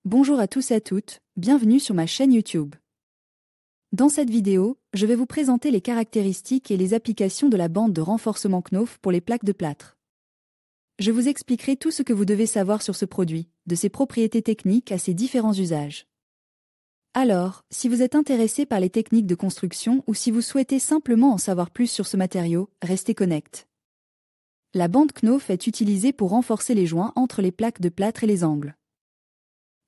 Bonjour à tous et à toutes, bienvenue sur ma chaîne YouTube. Dans cette vidéo, je vais vous présenter les caractéristiques et les applications de la bande de renforcement Knauf pour les plaques de plâtre. Je vous expliquerai tout ce que vous devez savoir sur ce produit, de ses propriétés techniques à ses différents usages. Alors, si vous êtes intéressé par les techniques de construction ou si vous souhaitez simplement en savoir plus sur ce matériau, restez connectés. La bande Knauf est utilisée pour renforcer les joints entre les plaques de plâtre et les angles.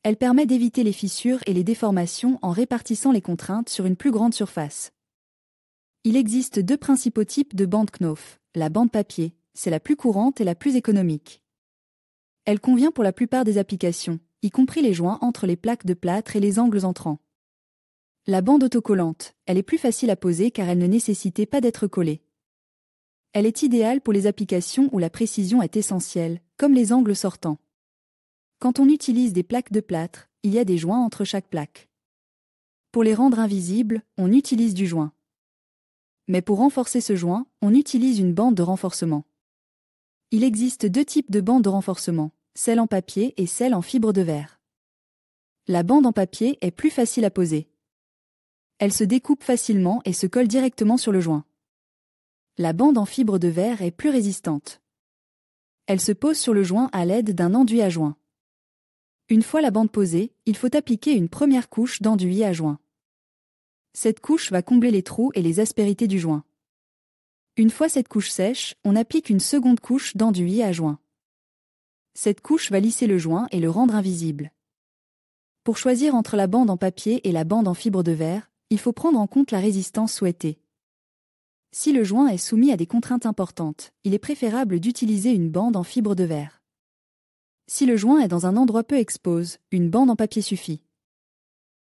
Elle permet d'éviter les fissures et les déformations en répartissant les contraintes sur une plus grande surface. Il existe deux principaux types de bande Knauf. La bande papier, c'est la plus courante et la plus économique. Elle convient pour la plupart des applications, y compris les joints entre les plaques de plâtre et les angles entrants. La bande autocollante, elle est plus facile à poser car elle ne nécessitait pas d'être collée. Elle est idéale pour les applications où la précision est essentielle, comme les angles sortants. Quand on utilise des plaques de plâtre, il y a des joints entre chaque plaque. Pour les rendre invisibles, on utilise du joint. Mais pour renforcer ce joint, on utilise une bande de renforcement. Il existe deux types de bandes de renforcement, celle en papier et celle en fibre de verre. La bande en papier est plus facile à poser. Elle se découpe facilement et se colle directement sur le joint. La bande en fibre de verre est plus résistante. Elle se pose sur le joint à l'aide d'un enduit à joint. Une fois la bande posée, il faut appliquer une première couche d'enduit à joint. Cette couche va combler les trous et les aspérités du joint. Une fois cette couche sèche, on applique une seconde couche d'enduit à joint. Cette couche va lisser le joint et le rendre invisible. Pour choisir entre la bande en papier et la bande en fibre de verre, il faut prendre en compte la résistance souhaitée. Si le joint est soumis à des contraintes importantes, il est préférable d'utiliser une bande en fibre de verre. Si le joint est dans un endroit peu exposé, une bande en papier suffit.